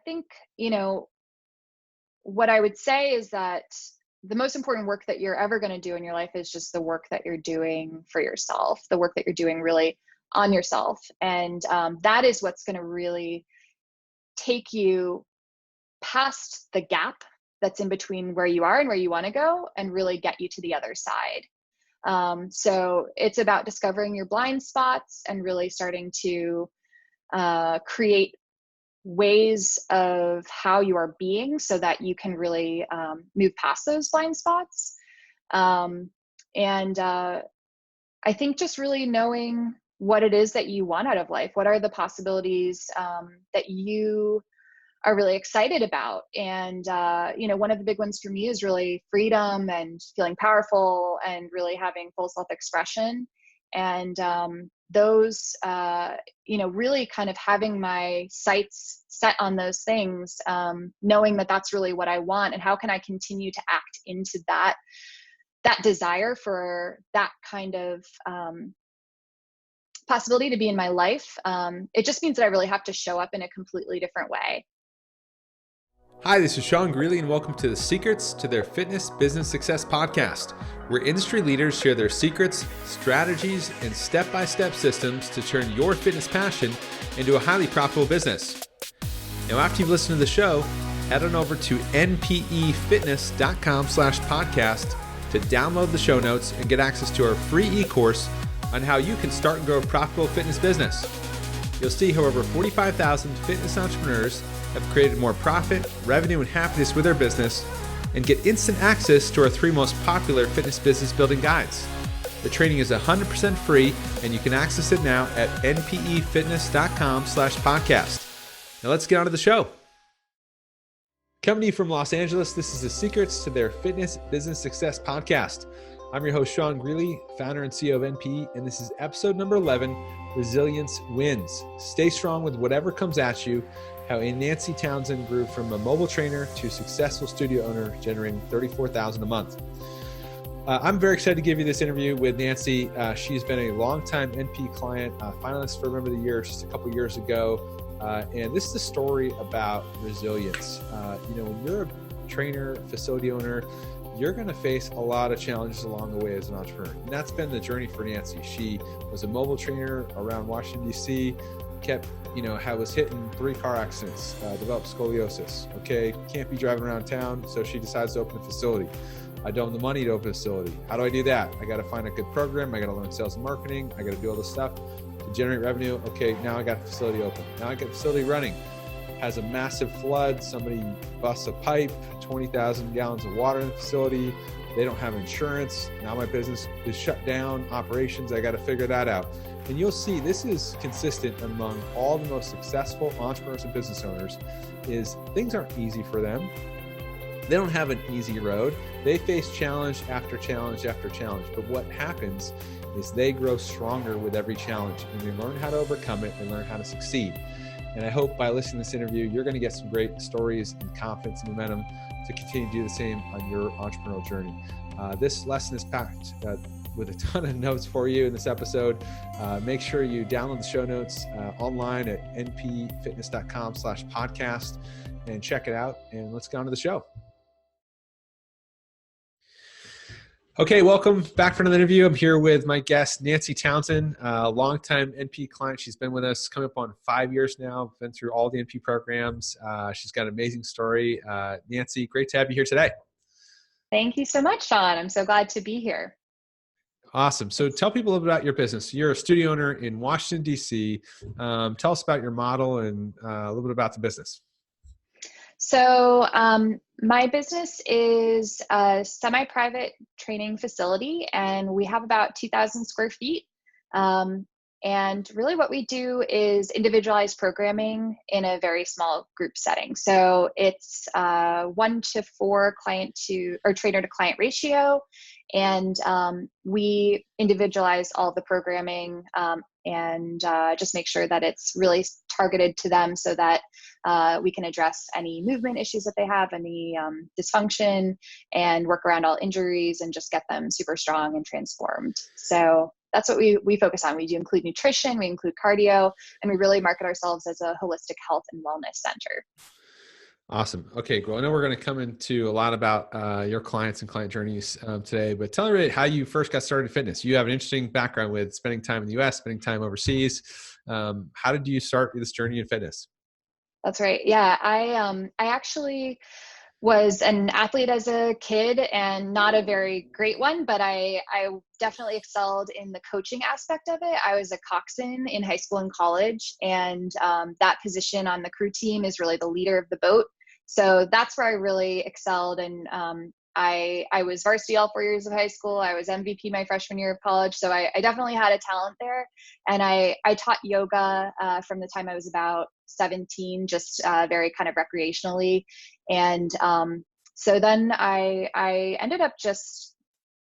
think, what I would say is that the most important work that you're ever going to do in your life is just the work that you're doing for yourself, the work that you're doing really on yourself. And that is what's going to really take you past the gap that's in between where you are and where you want to go and really get you to the other side. So it's about discovering your blind spots and really starting to create ways of how you are being so that you can really move past those blind spots. And I think just really knowing what it is that you want out of life. What are the possibilities that you are really excited about? And, one of the big ones for me is really freedom and feeling powerful and really having full self-expression. And those, really kind of having my sights set on those things, knowing that that's really what I want and how can I continue to act into that desire for that kind of possibility to be in my life. It just means that I really have to show up in a completely different way. Hi, this is Sean Greeley, and welcome to the Secrets to Their Fitness Business Success podcast, where industry leaders share their secrets, strategies, and step-by-step systems to turn your fitness passion into a highly profitable business. Now, after you've listened to the show, head on over to npefitness.com/podcast to download the show notes and get access to our free e-course on how you can start and grow a profitable fitness business. You'll see how over 45,000 fitness entrepreneurs have created more profit, revenue, and happiness with their business, and get instant access to our 3 most popular fitness business building guides. The training is 100% free, and you can access it now at npefitness.com/podcast. Now let's get on to the show. Coming to you from Los Angeles, this is the Secrets to Their Fitness Business Success podcast. I'm your host, Sean Greeley, founder and CEO of NPE, and this is episode number 11, Resilience Wins. Stay strong with whatever comes at you, how Nancy Townsend grew from a mobile trainer to successful studio owner, generating $34,000 a month. I'm very excited to give you this interview with Nancy. She's been a longtime NPE client, finalist for Remember the Year just a couple years ago. And this is a story about resilience. When you're a trainer, facility owner, you're going to face a lot of challenges along the way as an entrepreneur. And that's been the journey for Nancy. She was a mobile trainer around Washington, D.C., was hit in 3 car accidents, developed scoliosis. Okay, can't be driving around town, so she decides to open a facility. I don't have the money to open a facility. How do I do that? I got to find a good program. I got to learn sales and marketing. I got to do all this stuff to generate revenue. Okay, now I got a facility open. Now I got a facility running. Has a massive flood. Somebody busts a pipe, 20,000 gallons of water in the facility. They don't have insurance. Now my business is shut down. Operations, I got to figure that out. And you'll see this is consistent among all the most successful entrepreneurs and business owners is things aren't easy for them. They don't have an easy road. They face challenge after challenge after challenge. But what happens is they grow stronger with every challenge and they learn how to overcome it and learn how to succeed. And I hope by listening to this interview, you're going to get some great stories and confidence and momentum to continue to do the same on your entrepreneurial journey. This lesson is packed with a ton of notes for you in this episode. Make sure you download the show notes online at npefitness.com/podcast and check it out. And let's get on to the show. Okay, welcome back for another interview. I'm here with my guest, Nancy Townsend, a longtime NP client. She's been with us coming up on 5 years now, been through all the NP programs. She's got an amazing story. Nancy, great to have you here today. Thank you so much, Sean. I'm so glad to be here. Awesome. So tell people a little bit about your business. You're a studio owner in Washington, D.C. Tell us about your model and a little bit about the business. So my business is a semi-private training facility, and we have about 2,000 square feet. And really what we do is individualized programming in a very small group setting. So it's 1-to-4 trainer to client ratio. And we individualize all the programming and just make sure that it's really targeted to them so that we can address any movement issues that they have, any dysfunction, and work around all injuries and just get them super strong and transformed. So that's what we focus on. We do include nutrition, we include cardio, and we really market ourselves as a holistic health and wellness center. Awesome. Okay, well, I know we're going to come into a lot about your clients and client journeys today, but tell me how you first got started in fitness. You have an interesting background with spending time in the U.S., spending time overseas. How did you start this journey in fitness? That's right. Yeah, I actually was an athlete as a kid, and not a very great one, but I definitely excelled in the coaching aspect of it. I was a coxswain in high school and college, and that position on the crew team is really the leader of the boat. So that's where I really excelled. And I was varsity all 4 years of high school. I was MVP my freshman year of college. So I definitely had a talent there. And I taught yoga from the time I was about 17, just very kind of recreationally. And so then I ended up just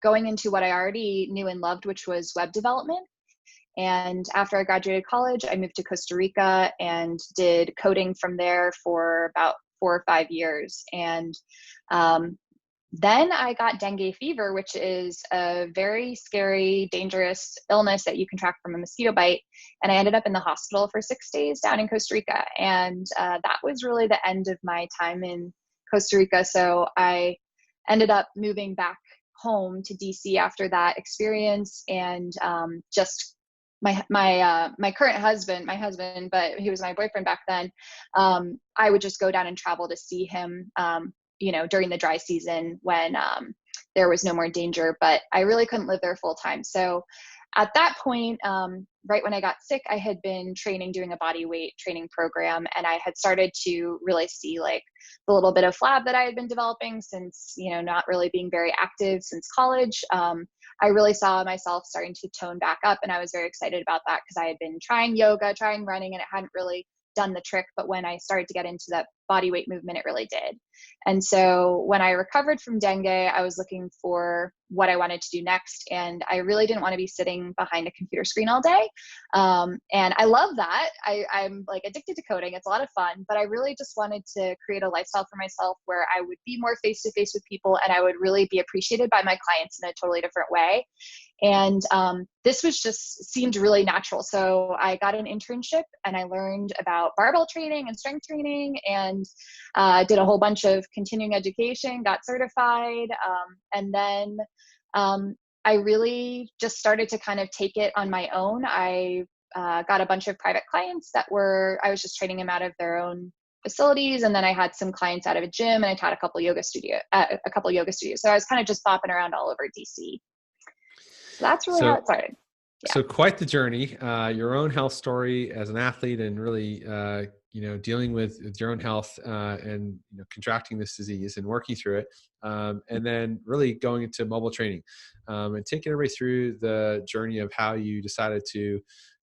going into what I already knew and loved, which was web development. And after I graduated college, I moved to Costa Rica and did coding from there for about 4 or 5 years. And then I got dengue fever, which is a very scary, dangerous illness that you contract from a mosquito bite. And I ended up in the hospital for 6 days down in Costa Rica. And that was really the end of my time in Costa Rica. So I ended up moving back home to DC after that experience. And just my current husband, but he was my boyfriend back then. I would just go down and travel to see him, during the dry season when there was no more danger, but I really couldn't live there full time. So at that point, right when I got sick, I had been training, doing a body weight training program, and I had started to really see like the little bit of flab that I had been developing since, not really being very active since college. I really saw myself starting to tone back up, and I was very excited about that because I had been trying yoga, trying running, and it hadn't really done the trick. But when I started to get into that body weight movement, it really did. And so when I recovered from dengue, I was looking for what I wanted to do next. And I really didn't want to be sitting behind a computer screen all day. And I love that. I'm like addicted to coding. It's a lot of fun, but I really just wanted to create a lifestyle for myself where I would be more face to face with people, and I would really be appreciated by my clients in a totally different way. And this was just seemed really natural. So I got an internship and I learned about barbell training and strength training, and did a whole bunch of continuing education, got certified. And then I really just started to kind of take it on my own. I got a bunch of private clients I was just training them out of their own facilities. And then I had some clients out of a gym, and I taught a couple yoga studios. So I was kind of just bopping around all over DC. So that's really how it started. Yeah. So quite the journey, your own health story as an athlete, and really, dealing with your own health and contracting this disease and working through it, and then really going into mobile training, and taking everybody through the journey of how you decided to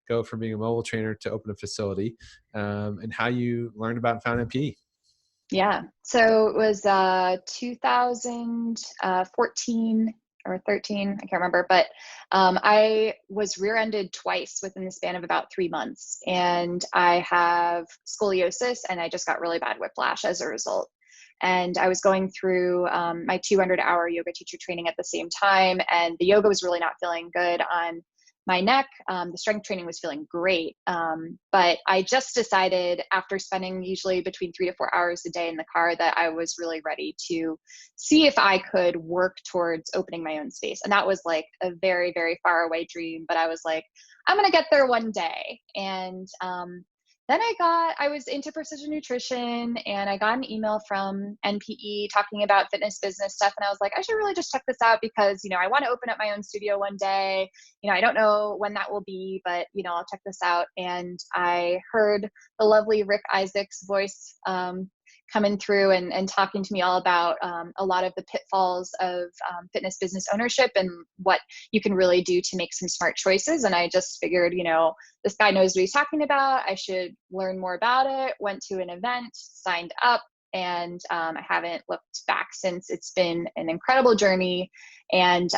go from being a mobile trainer to open a facility, and how you learned about and found MP. Yeah. So it was 2014 or 13, I can't remember, but I was rear-ended twice within the span of about 3 months. And I have scoliosis, and I just got really bad whiplash as a result. And I was going through my 200-hour yoga teacher training at the same time, and the yoga was really not feeling good on my neck. The strength training was feeling great. But I just decided, after spending usually between 3 to 4 hours a day in the car, that I was really ready to see if I could work towards opening my own space. And that was like a very, very far away dream, but I was like, I'm going to get there one day. And then I was into precision nutrition, and I got an email from NPE talking about fitness business stuff. And I was like, I should really just check this out because, I want to open up my own studio one day. I don't know when that will be, but, I'll check this out. And I heard the lovely Rick Isaac's voice coming through and talking to me all about a lot of the pitfalls of fitness business ownership and what you can really do to make some smart choices. And I just figured, this guy knows what he's talking about. I should learn more about it. Went to an event, signed up, and I haven't looked back since. It's been an incredible journey. And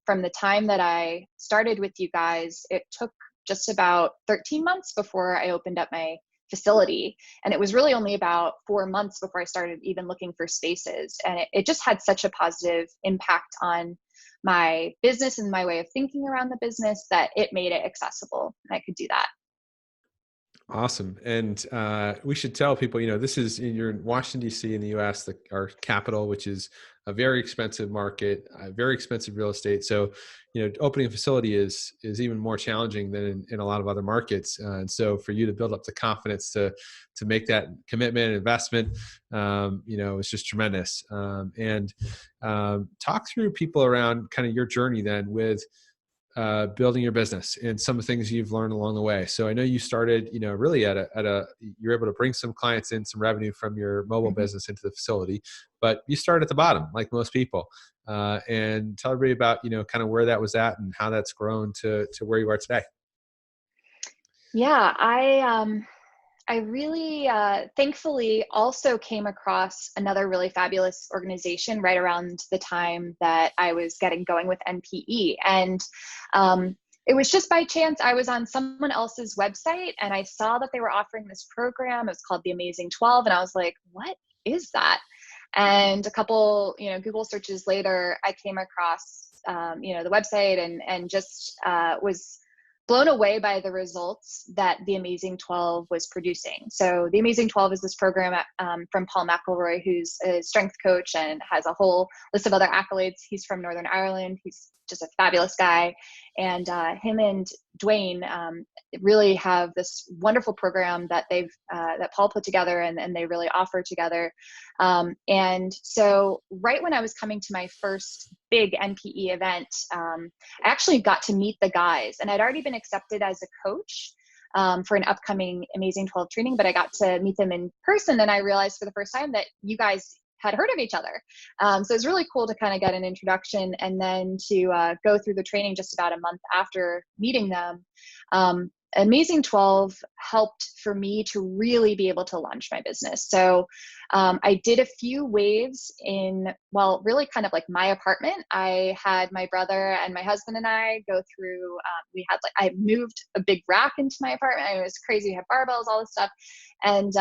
from the time that I started with you guys, it took just about 13 months before I opened up my facility. And it was really only about 4 months before I started even looking for spaces. And it just had such a positive impact on my business and my way of thinking around the business that it made it accessible, and I could do that. Awesome. And we should tell people, this is you're in Washington, D.C. in the U.S., our capital, which is a very expensive market, very expensive real estate. So, opening a facility is even more challenging than in a lot of other markets. And so for you to build up the confidence to make that commitment and investment, it's just tremendous. Talk through people around kind of your journey then with building your business and some of the things you've learned along the way. So I know you started, really you're able to bring some clients in, some revenue from your mobile Mhm. business into the facility, but you started at the bottom, like most people. And tell everybody about, kind of where that was at and how that's grown to where you are today. Yeah, I really, thankfully, also came across another really fabulous organization right around the time that I was getting going with NPE. And it was just by chance I was on someone else's website and I saw that they were offering this program. It was called The Amazing 12. And I was like, what is that? And a couple, Google searches later, I came across, the website and just was blown away by the results that the Amazing 12 was producing. So the Amazing 12 is this program from Paul McElroy, who's a strength coach and has a whole list of other accolades. He's from Northern Ireland. He's just a fabulous guy. And him and Dwayne really have this wonderful program that that Paul put together and they really offer together. And so right when I was coming to my first big NPE event, I actually got to meet the guys, and I'd already been accepted as a coach for an upcoming Amazing 12 training, but I got to meet them in person, and I realized for the first time that you guys had heard of each other. So it was really cool to kind of get an introduction and then to go through the training just about a month after meeting them. Amazing 12 helped for me to really be able to launch my business. So I did a few waves really kind of like my apartment. I had my brother and my husband and I go through, I moved a big rack into my apartment. It was crazy. We had barbells, all this stuff. And,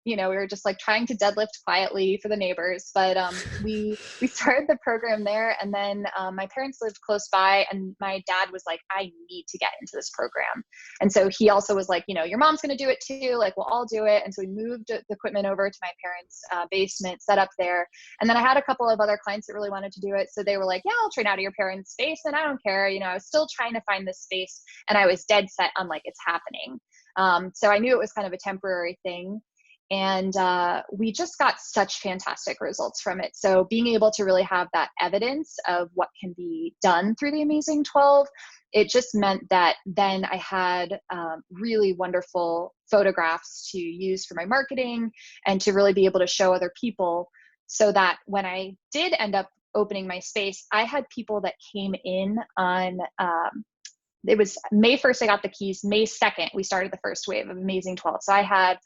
we were just like trying to deadlift quietly for the neighbors, but we started the program there. And then my parents lived close by and my dad was like, I need to get into this program. And so he also was like, your mom's going to do it too. Like, we'll all do it. And so we moved the equipment over to my parents' basement, set up there. And then I had a couple of other clients that really wanted to do it. So they were like, yeah, I'll train out of your parents' space. And I don't care. I was still trying to find this space and I was dead set on like, it's happening. So I knew it was kind of a temporary thing. And we just got such fantastic results from it. So being able to really have that evidence of what can be done through the Amazing 12, it just meant that then I had really wonderful photographs to use for my marketing and to really be able to show other people, so that when I did end up opening my space, I had people that came in on, it was May 1st, I got the keys. May 2nd, we started the first wave of Amazing 12. So I had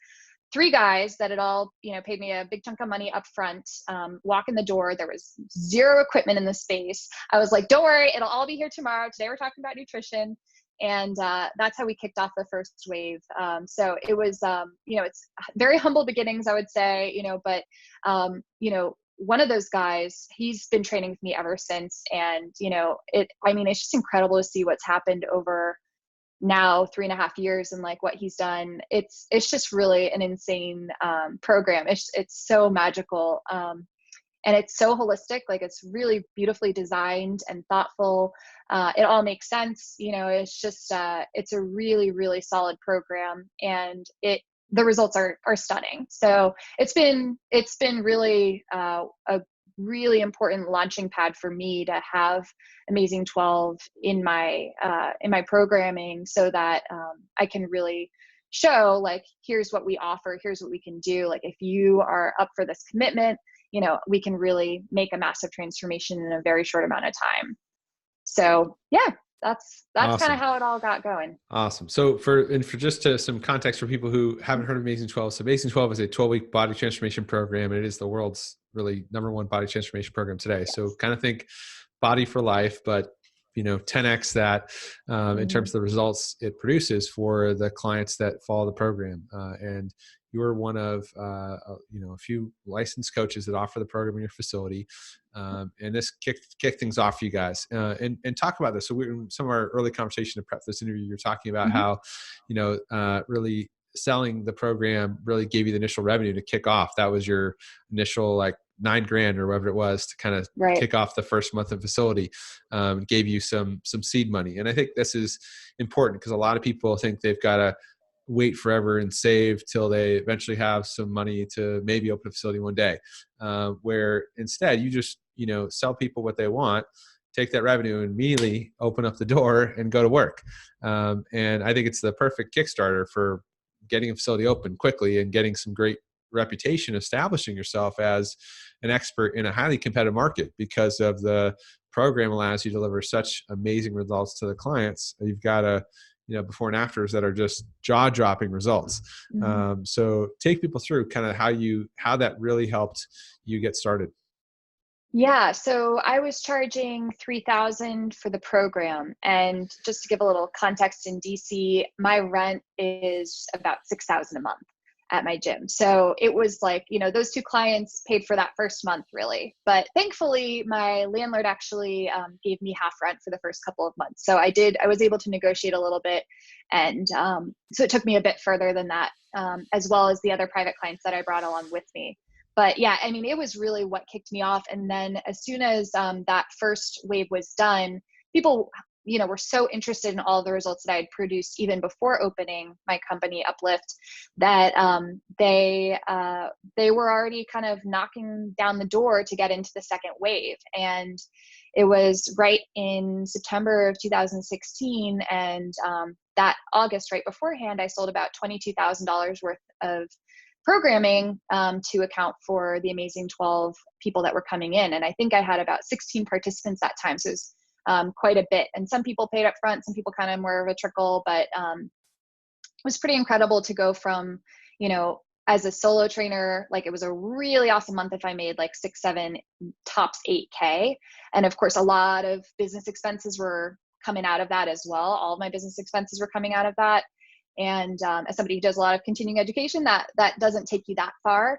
3 guys that had all, paid me a big chunk of money up front, walk in the door. There was 0 equipment in the space. I was like, don't worry, it'll all be here tomorrow. Today we're talking about nutrition. And that's how we kicked off the first wave. So it was, it's very humble beginnings, I would say, but, one of those guys, he's been training with me ever since. And, it's just incredible to see what's happened over now 3.5 years and like what he's done. It's just really an insane program. It's so magical. And it's so holistic. Like, it's really beautifully designed and thoughtful. It all makes sense. It's just, it's a really, really solid program, and the results are stunning. So it's been really a really important launching pad for me to have Amazing 12 in my programming, so that I can really show, like, here's what we offer, here's what we can do. Like, if you are up for this commitment, we can really make a massive transformation in a very short amount of time. So yeah, that's kind of Awesome. how it all got going. Awesome. So for just some context for people who haven't heard of Amazing 12, so Amazing 12 is a 12-week body transformation program, and it is the world's really #1 body transformation program today. Yes. So kind of think body for life, but 10x that in terms of the results it produces for the clients that follow the program. And you're one of a few licensed coaches that offer the program in your facility. And this kicked things off for you guys, and talk about this. So in some of our early conversation to prep this interview, you're talking about how really selling the program really gave you the initial revenue to kick off. That was your initial like $9,000 or whatever it was to kind of Right. kick off the first month of facility, gave you some seed money. And I think this is important because a lot of people think they've got to wait forever and save till they eventually have some money to maybe open a facility one day, where instead you just, sell people what they want, take that revenue and immediately open up the door and go to work. And I think it's the perfect Kickstarter for getting a facility open quickly and getting some great reputation, establishing yourself as an expert in a highly competitive market because of the program allows you to deliver such amazing results to the clients. You've got before and afters that are just jaw-dropping results. Mm-hmm. So take people through kind of how that really helped you get started. Yeah, so I was charging $3,000 for the program, and just to give a little context, in DC, my rent is about $6,000 a month at my gym. So it was like, those two clients paid for that first month, really. But thankfully, my landlord actually gave me half rent for the first couple of months. So I was able to negotiate a little bit, and so it took me a bit further than that, as well as the other private clients that I brought along with me. But yeah, I mean, it was really what kicked me off. And then as soon as that first wave was done, people, were so interested in all the results that I had produced even before opening my company, Uplift, that they were already kind of knocking down the door to get into the second wave. And it was right in September of 2016, and that August right beforehand, I sold about $22,000 worth of programming to account for the amazing 12 people that were coming in. And I think I had about 16 participants that time. So it was quite a bit. And some people paid up front, some people kind of more of a trickle, but it was pretty incredible to go from, as a solo trainer, like it was a really awesome month if I made like 6, 7, tops 8K. And of course, a lot of business expenses were coming out of that as well. All of my business expenses were coming out of that. And as somebody who does a lot of continuing education, that doesn't take you that far.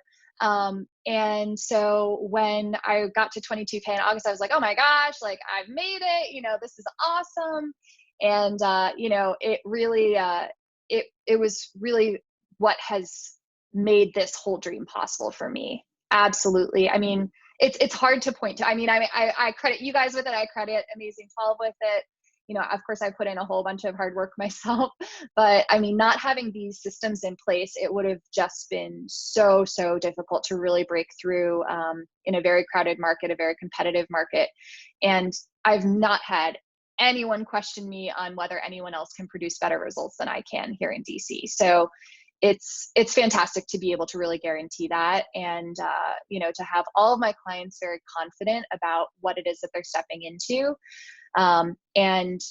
And so when I got to 22K in August, I was like, oh my gosh, like I've made it, this is awesome. And, it really, it was really what has made this whole dream possible for me. Absolutely. I mean, it's hard to point to. I mean, I credit you guys with it. I credit Amazing 12 with it. Of course I put in a whole bunch of hard work myself, but I mean, not having these systems in place, it would have just been so difficult to really break through in a very crowded market, a very competitive market. And I've not had anyone question me on whether anyone else can produce better results than I can here in DC. So it's fantastic to be able to really guarantee that. And, to have all of my clients very confident about what it is that they're stepping into. And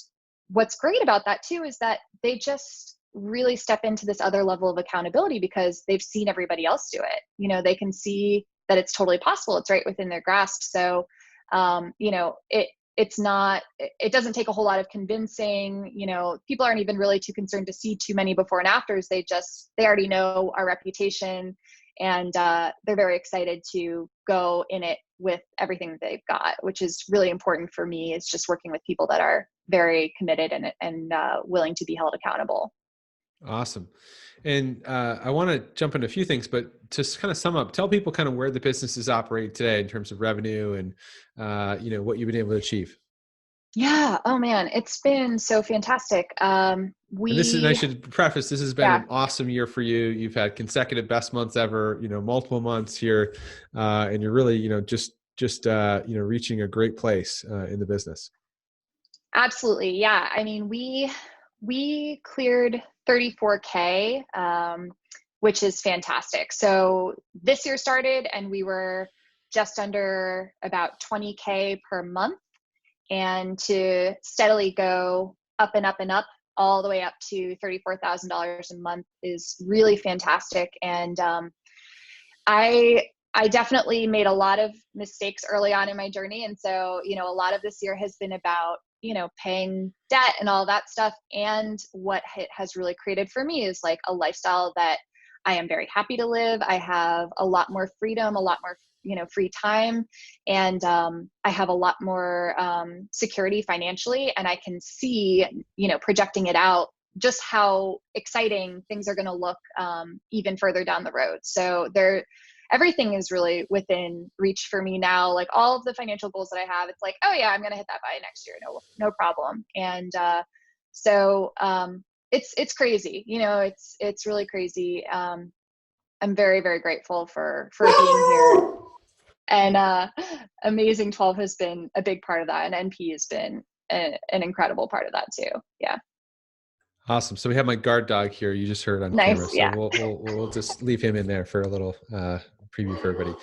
what's great about that too, is that they just really step into this other level of accountability because they've seen everybody else do it. They can see that it's totally possible. It's right within their grasp. So, it doesn't take a whole lot of convincing. People aren't even really too concerned to see too many before and afters. They already know our reputation, and they're very excited to go in it with everything that they've got, which is really important for me. It's just working with people that are very committed and willing to be held accountable. Awesome. And I want to jump into a few things, but to kind of sum up, tell people kind of where the businesses operate today in terms of revenue and, what you've been able to achieve. Yeah. Oh man, it's been so fantastic. And I should preface, this has been an awesome year for you. You've had consecutive best months ever, multiple months here. And you're really, just reaching a great place in the business. Absolutely. Yeah. I mean, we cleared 34K, which is fantastic. So this year started and we were just under about 20K per month, and to steadily go up and up and up all the way up to $34,000 a month is really fantastic. And I definitely made a lot of mistakes early on in my journey. And so, a lot of this year has been about, paying debt and all that stuff. And what it has really created for me is like a lifestyle that I am very happy to live. I have a lot more freedom, a lot more, free time. And I have a lot more security financially. And I can see, projecting it out just how exciting things are going to look even further down the road. So everything is really within reach for me now. Like all of the financial goals that I have, it's like, oh yeah, I'm going to hit that by next year. No problem. And so it's crazy. It's really crazy. I'm very, very grateful for being here. And Amazing 12 has been a big part of that. And NP has been an incredible part of that too. Yeah. Awesome. So we have my guard dog here. You just heard on Nice. camera. So Yeah. we'll just leave him in there for a little preview for everybody.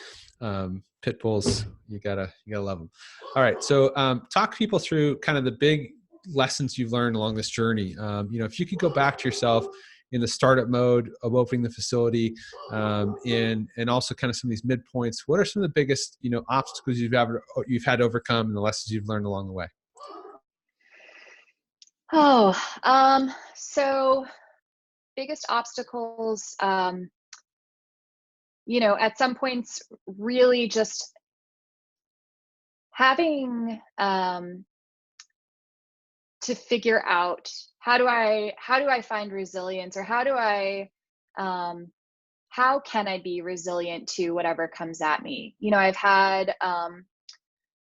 Pit bulls, you gotta love them. All right. So talk people through kind of the big lessons you've learned along this journey. If you could go back to yourself in the startup mode of opening the facility, and also kind of some of these midpoints, what are some of the biggest obstacles you've had to overcome and the lessons you've learned along the way? So biggest obstacles, at some points really just having to figure out how do I find resilience, or how can I be resilient to whatever comes at me? I've had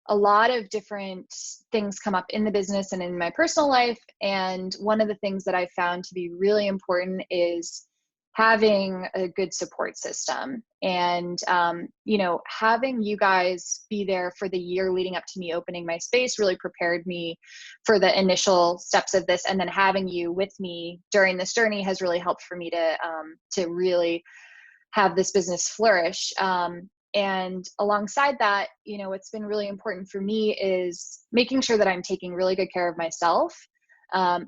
a lot of different things come up in the business and in my personal life. And one of the things that I found to be really important is having a good support system. And, having you guys be there for the year leading up to me opening my space really prepared me for the initial steps of this. And then having you with me during this journey has really helped for me to really have this business flourish. And alongside that, what's been really important for me is making sure that I'm taking really good care of myself,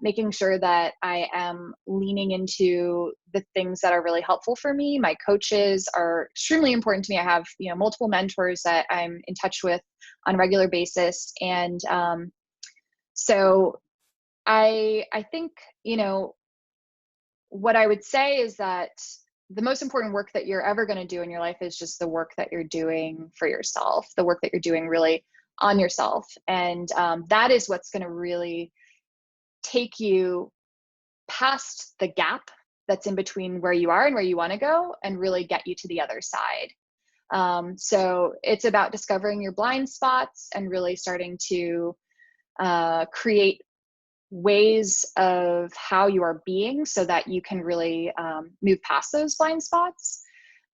making sure that I am leaning into the things that are really helpful for me. My coaches are extremely important to me. I have, multiple mentors that I'm in touch with on a regular basis. And so I think, what I would say is that the most important work that you're ever going to do in your life is just the work that you're doing for yourself, the work that you're doing really on yourself. And that is what's going to really take you past the gap that's in between where you are and where you want to go, and really get you to the other side. So it's about discovering your blind spots and really starting to create ways of how you are being so that you can really move past those blind spots.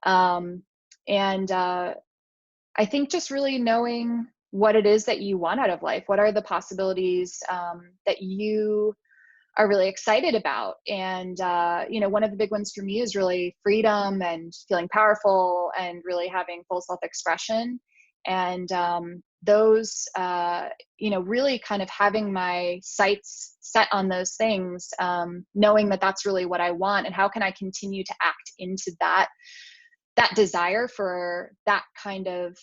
And I think just really knowing what it is that you want out of life. What are the possibilities that you are really excited about? And, one of the big ones for me is really freedom and feeling powerful and really having full self-expression. And those, really kind of having my sights set on those things, knowing that that's really what I want, and how can I continue to act into that desire for that kind of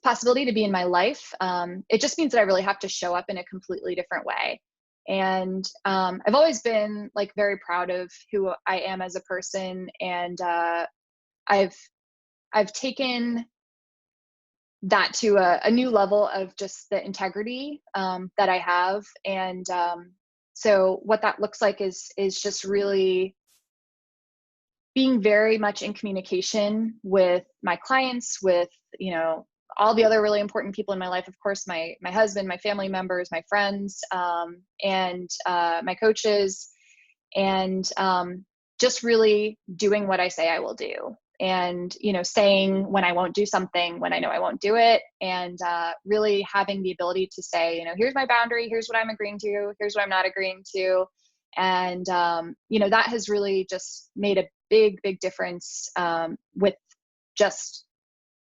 possibility to be in my life. It just means that I really have to show up in a completely different way. And I've always been like very proud of who I am as a person. And I've taken that to a new level of just the integrity that I have. And so what that looks like is just really being very much in communication with my clients, with, all the other really important people in my life. Of course, my husband, my family members, my friends, and my coaches, and just really doing what I say I will do. And, saying when I won't do something, when I know I won't do it, and really having the ability to say, here's my boundary, here's what I'm agreeing to, here's what I'm not agreeing to. And, that has really just made a big, big difference with just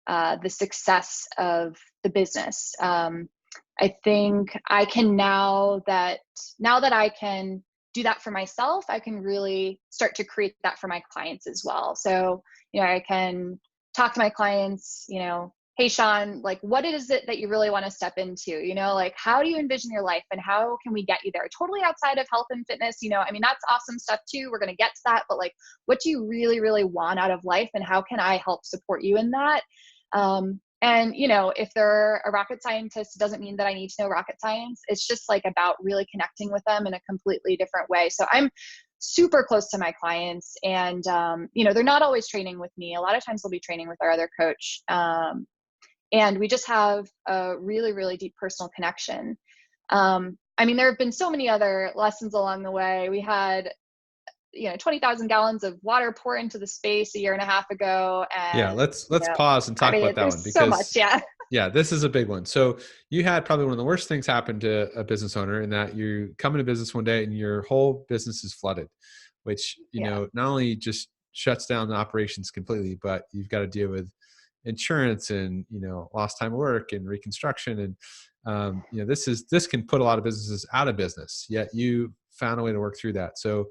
the success of the business. I think I can now that I can do that for myself, I can really start to create that for my clients as well. So, I can talk to my clients, hey, Sean, like, what is it that you really want to step into? Like, how do you envision your life and how can we get you there? Totally outside of health and fitness, that's awesome stuff too. We're going to get to that. But like, what do you really, really want out of life? And how can I help support you in that? And, you know, if they're a rocket scientist, it doesn't mean that I need to know rocket science. It's just like about really connecting with them in a completely different way. So I'm super close to my clients, and, you know, they're not always training with me. A lot of times they'll be training with our other coach. And we just have a really, really deep personal connection. I mean, there have been so many other lessons along the way. We had, you know, 20,000 gallons of water pour into the space a year and a half ago. Yeah, And, let's you know, pause and I talk about mean, that one, there's so much. because Yeah. yeah, this is a big one. So you had probably one of the worst things happen to a business owner, in that you come into business one day and your whole business is flooded, which, you Yeah. know, not only just shuts down the operations completely, but you've got to deal with insurance and, you know, lost time of work and reconstruction. And, you know, this can put a lot of businesses out of business, yet you found a way to work through that. So,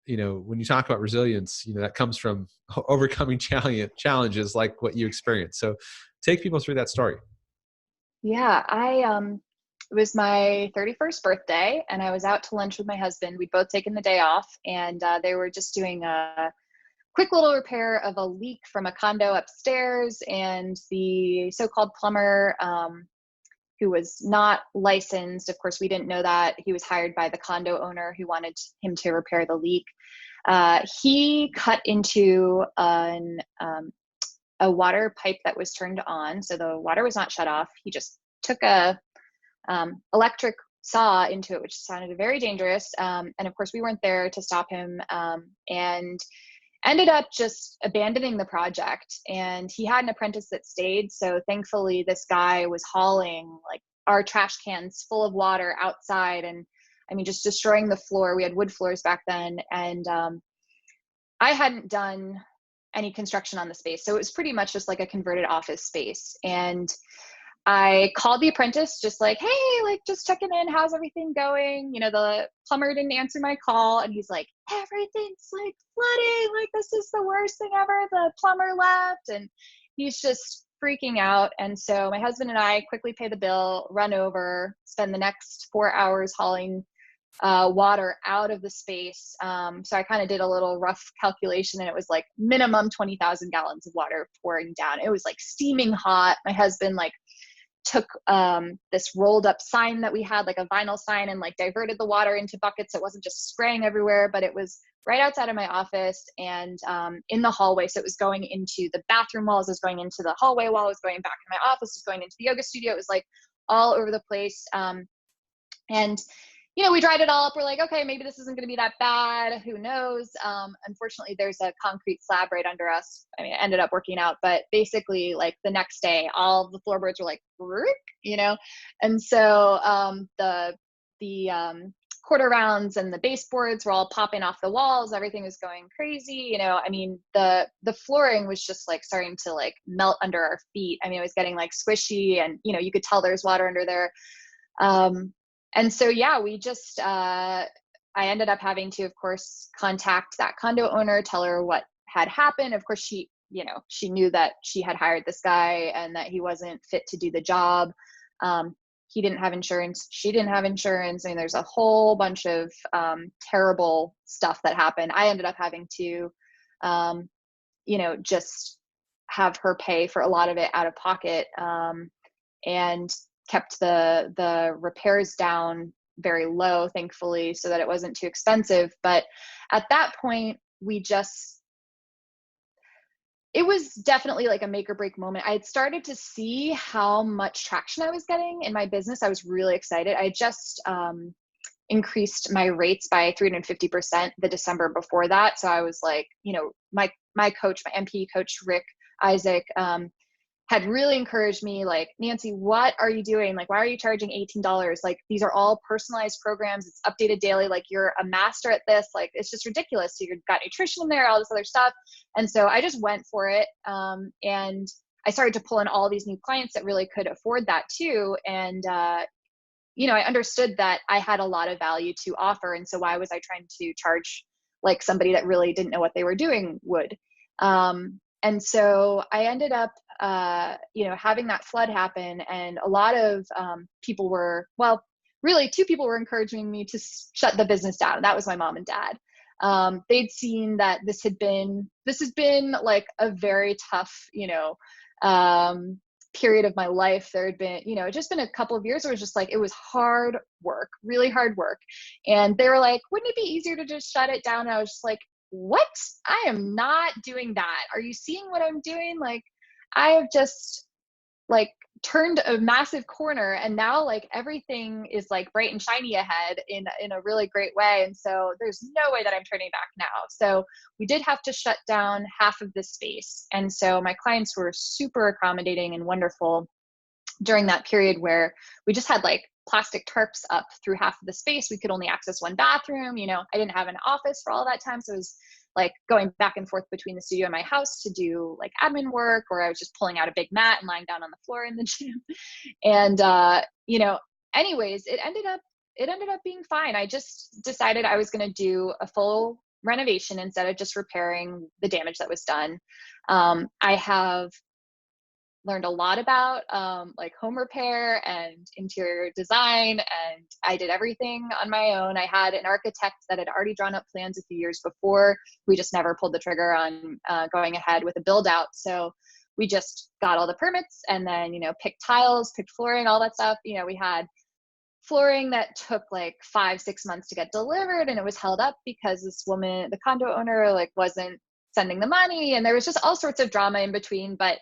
you know, when you talk about resilience, you know, that comes from overcoming challenges like what you experienced. So take people through that story. Yeah. It was my 31st birthday, and I was out to lunch with my husband. We'd both taken the day off, and they were just doing a quick little repair of a leak from a condo upstairs. And the so-called plumber, who was not licensed, of course, we didn't know that. He was hired by the condo owner who wanted him to repair the leak. He cut into a water pipe that was turned on. So the water was not shut off. He just took a electric saw into it, which sounded very dangerous. And of course, we weren't there to stop him, and ended up just abandoning the project. And he had an apprentice that stayed. So thankfully, this guy was hauling like our trash cans full of water outside, and I mean, just destroying the floor. We had wood floors back then. And I hadn't done any construction on the space. So it was pretty much just like a converted office space. And I called the apprentice, just like, hey, like just checking in, how's everything going? You know, the plumber didn't answer my call, and he's like, everything's like flooding, like this is the worst thing ever. The plumber left, and he's just freaking out. And so my husband and I quickly pay the bill, run over, spend the next 4 hours hauling water out of the space. So I kind of did a little rough calculation, and it was like minimum 20,000 gallons of water pouring down. It was like steaming hot. My husband like took this rolled up sign that we had, like a vinyl sign, and like diverted the water into buckets. It wasn't just spraying everywhere, but it was right outside of my office and in the hallway. So it was going into the bathroom walls, it was going into the hallway wall, it was going back in my office, it was going into the yoga studio. It was like all over the place. And you know, we dried it all up. We're like, okay, maybe this isn't going to be that bad. Who knows? Unfortunately, there's a concrete slab right under us. I mean, it ended up working out, but basically, like the next day, all the floorboards were like, you know, and so the quarter rounds and the baseboards were all popping off the walls. Everything was going crazy. You know, I mean, the flooring was just like starting to like melt under our feet. I mean, it was getting like squishy, and you know, you could tell there's water under there. And so, yeah, we just, I ended up having to, of course, contact that condo owner, tell her what had happened. Of course, she, you know, she knew that she had hired this guy and that he wasn't fit to do the job. He didn't have insurance. She didn't have insurance. I mean, there's a whole bunch of terrible stuff that happened. I ended up having to, you know, just have her pay for a lot of it out of pocket, and kept the repairs down very low, thankfully, so that it wasn't too expensive. But at that point, it was definitely like a make or break moment. I had started to see how much traction I was getting in my business. I was really excited. I just increased my rates by 350% the December before that. So I was like, you know, my coach, my MP coach, Rick Isaac, had really encouraged me, like, Nancy, what are you doing? Like, why are you charging $18? Like, these are all personalized programs. It's updated daily. Like, you're a master at this. Like, it's just ridiculous. So you've got nutrition in there, all this other stuff. And so I just went for it. And I started to pull in all these new clients that really could afford that too. And, you know, I understood that I had a lot of value to offer. And so why was I trying to charge like somebody that really didn't know what they were doing would? And so I ended up, you know, having that flood happen, and a lot of people were, well, really two people were encouraging me to shut the business down. That was my mom and dad. They'd seen that this has been like a very tough, you know, period of my life, there had been, just been a couple of years where it was just like, it was hard work, really hard work. And they were like, wouldn't it be easier to just shut it down? And I was just like, what? I am not doing that. Are you seeing what I'm doing? Like, I have just like turned a massive corner, and now like everything is like bright and shiny ahead in a really great way. And so there's no way that I'm turning back now. So we did have to shut down half of the space. And so my clients were super accommodating and wonderful during that period where we just had like plastic tarps up through half of the space. We could only access one bathroom. I didn't have an office for all that time. So it was like going back and forth between the studio and my house to do like admin work, or I was just pulling out a big mat and lying down on the floor in the gym. And, anyways, it ended up being fine. I just decided I was going to do a full renovation instead of just repairing the damage that was done. I have learned a lot about like home repair and interior design, and I did everything on my own. I had an architect that had already drawn up plans a few years before. We just never pulled the trigger on going ahead with a build out. So we just got all the permits and then, picked tiles, picked flooring, all that stuff. We had flooring that took like 5-6 months to get delivered, and it was held up because this woman, the condo owner, like wasn't sending the money, and there was just all sorts of drama in between. But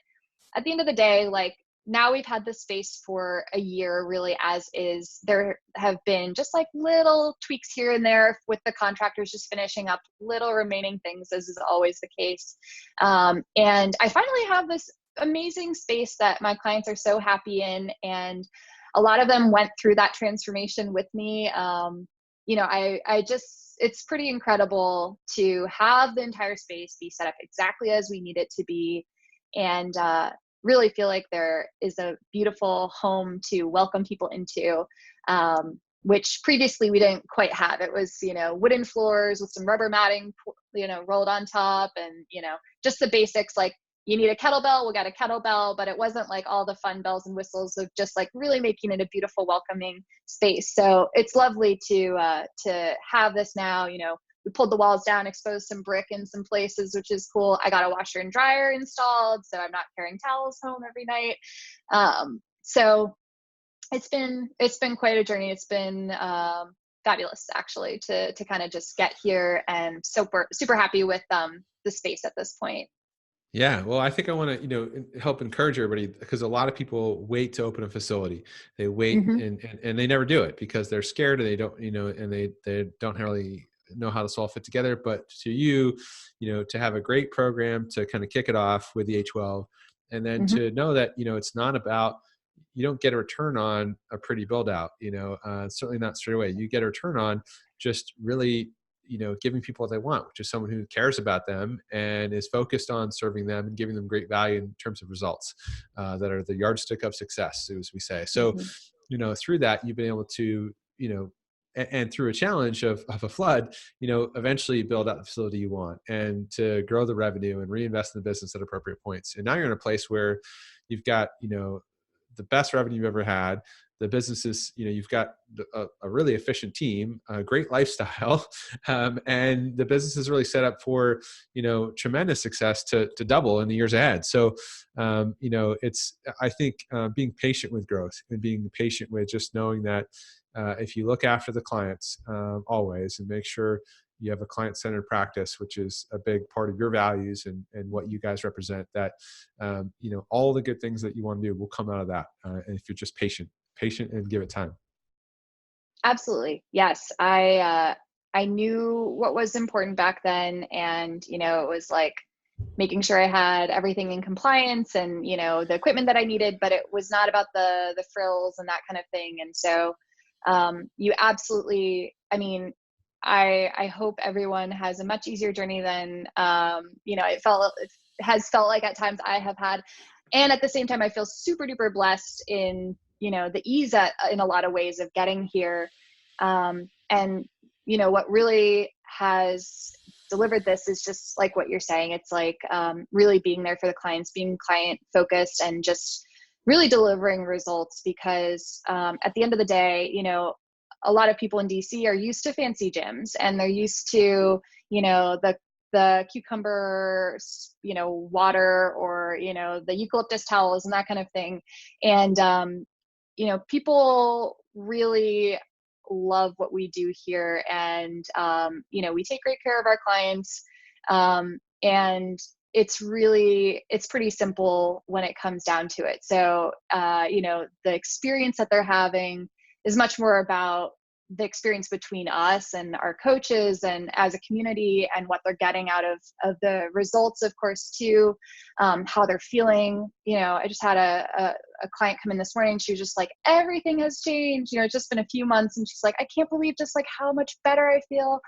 at the end of the day, like now we've had this space for a year really as is. There have been just like little tweaks here and there with the contractors just finishing up little remaining things, as is always the case. And I finally have this amazing space that my clients are so happy in. And a lot of them went through that transformation with me. It's pretty incredible to have the entire space be set up exactly as we need it to be. And really feel like there is a beautiful home to welcome people into, which previously we didn't quite have. It was, wooden floors with some rubber matting, rolled on top, and, just the basics, like you need a kettlebell, we got a kettlebell, but it wasn't like all the fun bells and whistles of just like really making it a beautiful, welcoming space. So it's lovely to have this now. We pulled the walls down, exposed some brick in some places, which is cool. I got a washer and dryer installed, so I'm not carrying towels home every night. So it's been quite a journey. It's been fabulous, actually, to kind of just get here, and super happy with the space at this point. Yeah. Well, I think I want to, help encourage everybody, because a lot of people wait to open a facility. They wait and they never do it because they're scared, and they don't, and they don't really know how this all fit together. But to you, to have a great program to kind of kick it off with the A12, and then to know that, it's not about, you don't get a return on a pretty build out, certainly not straight away. You get a return on just really, giving people what they want, which is someone who cares about them and is focused on serving them and giving them great value in terms of results that are the yardstick of success, as we say. So, through that, you've been able to, and through a challenge of a flood, eventually build out the facility you want, and to grow the revenue and reinvest in the business at appropriate points. And now you're in a place where you've got, the best revenue you've ever had. The business is, you've got a really efficient team, a great lifestyle, and the business is really set up for, tremendous success to double in the years ahead. So, it's, I think, being patient with growth and being patient with just knowing that if you look after the clients always, and make sure you have a client-centered practice, which is a big part of your values and what you guys represent, that, all the good things that you want to do will come out of that. And if you're just patient and give it time. Absolutely. Yes. I knew what was important back then. And, it was like making sure I had everything in compliance and, the equipment that I needed, but it was not about the frills and that kind of thing. And so you absolutely, I hope everyone has a much easier journey than, it has felt like at times I have had. And at the same time, I feel super duper blessed in, the ease in a lot of ways of getting here. And, what really has delivered this is just like what you're saying. It's like really being there for the clients, being client focused, and just really delivering results, because at the end of the day, a lot of people in DC are used to fancy gyms, and they're used to, the the cucumber, water, or, the eucalyptus towels and that kind of thing. And, people really love what we do here. And, we take great care of our clients. And it's pretty simple when it comes down to it. So, the experience that they're having is much more about the experience between us and our coaches and as a community, and what they're getting out of the results, of course, too, how they're feeling. I just had a client come in this morning. She was just like, everything has changed. It's just been a few months. And she's like, I can't believe just like how much better I feel.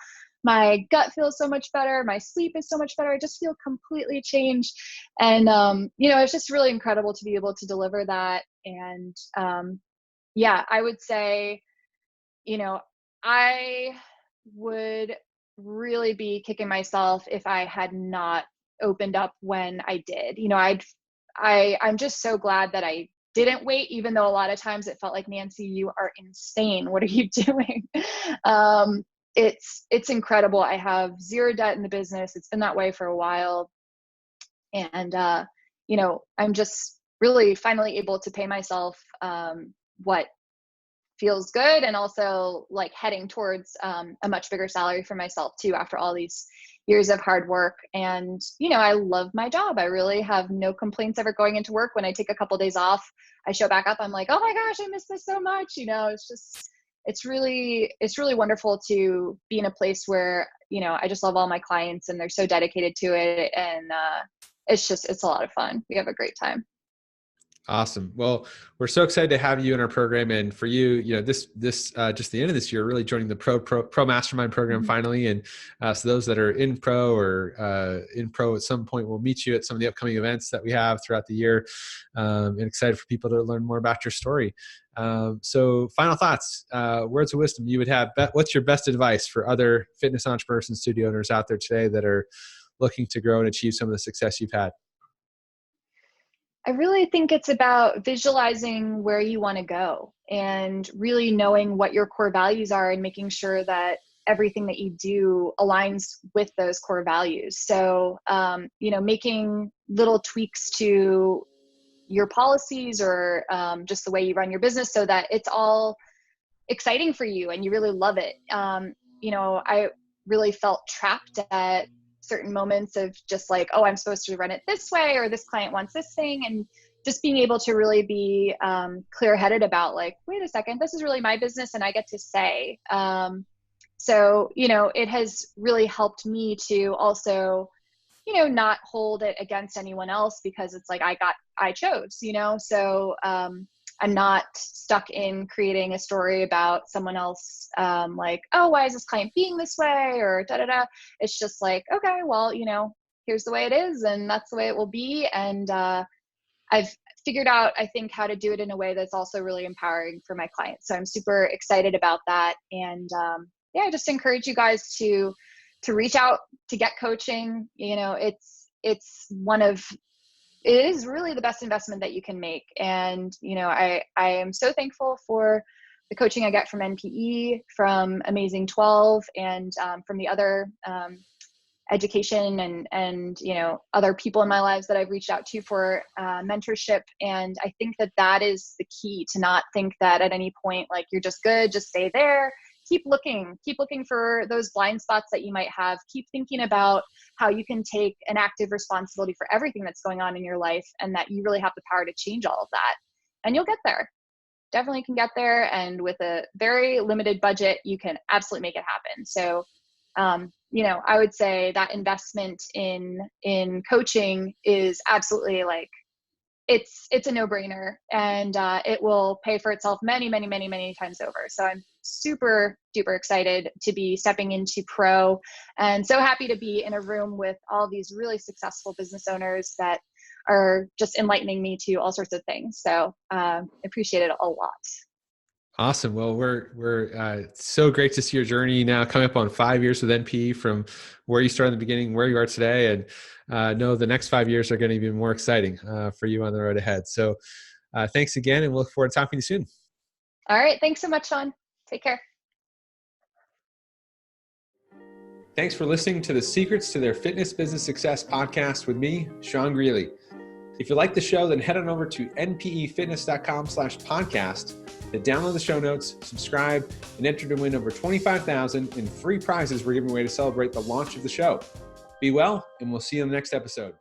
My gut feels so much better. My sleep is so much better. I just feel completely changed. And, it's just really incredible to be able to deliver that. And, I would say, I would really be kicking myself if I had not opened up when I did. I'm just so glad that I didn't wait, even though a lot of times it felt like, Nancy, you are insane. What are you doing? It's incredible. I have zero debt in the business. It's been that way for a while. And, I'm just really finally able to pay myself what feels good, and also like heading towards a much bigger salary for myself too, after all these years of hard work. And I love my job. I really have no complaints ever going into work. When I take a couple of days off, I show back up, I'm like, oh my gosh, I miss this so much. It's really wonderful to be in a place where I just love all my clients and they're so dedicated to it. And it's a lot of fun. We have a great time. Awesome. Well, we're so excited to have you in our program, and for you, this just the end of this year, really joining the pro mastermind program finally. And so those that are in pro or in pro at some point, we'll meet you at some of the upcoming events that we have throughout the year. And excited for people to learn more about your story. So final thoughts, words of wisdom you would have. What's your best advice for other fitness entrepreneurs and studio owners out there today that are looking to grow and achieve some of the success you've had? I really think it's about visualizing where you want to go and really knowing what your core values are and making sure that everything that you do aligns with those core values. So, making little tweaks to your policies or just the way you run your business so that it's all exciting for you and you really love it. I really felt trapped at certain moments of just like, oh, I'm supposed to run it this way, or this client wants this thing. And just being able to really be clear-headed about like, wait a second, this is really my business and I get to say. So, it has really helped me to also, not hold it against anyone else, because it's like, I chose, so I'm not stuck in creating a story about someone else, like, oh, why is this client being this way, or da-da-da. It's just like, okay, well, here's the way it is, and that's the way it will be. And I've figured out, I think, how to do it in a way that's also really empowering for my clients. So I'm super excited about that. And I just encourage you guys to reach out to get coaching. It is really the best investment that you can make. And, I am so thankful for the coaching I get from NPE, from Amazing 12, and from the other education and other people in my lives that I've reached out to for mentorship. And I think that is the key, to not think that at any point, like, you're just good, just stay there. Keep looking for those blind spots that you might have. Keep thinking about how you can take an active responsibility for everything that's going on in your life, and that you really have the power to change all of that. And you'll get there. Definitely can get there. And with a very limited budget, you can absolutely make it happen. So, I would say that investment in coaching is absolutely like, it's a no-brainer, and it will pay for itself many, many, many, many times over. So I'm super duper excited to be stepping into pro, and so happy to be in a room with all these really successful business owners that are just enlightening me to all sorts of things. So appreciate it a lot. Awesome. Well, we're so great to see your journey now coming up on 5 years with NP, from where you started in the beginning, where you are today, and know the next 5 years are going to be more exciting for you on the road ahead. So thanks again, and we'll look forward to talking to you soon. All right. Thanks so much, Sean. Take care. Thanks for listening to the Secrets to Their Fitness Business Success podcast with me, Sean Greeley. If you like the show, then head on over to npefitness.com/podcast to download the show notes, subscribe, and enter to win over $25,000 in free prizes we're giving away to celebrate the launch of the show. Be well, and we'll see you in the next episode.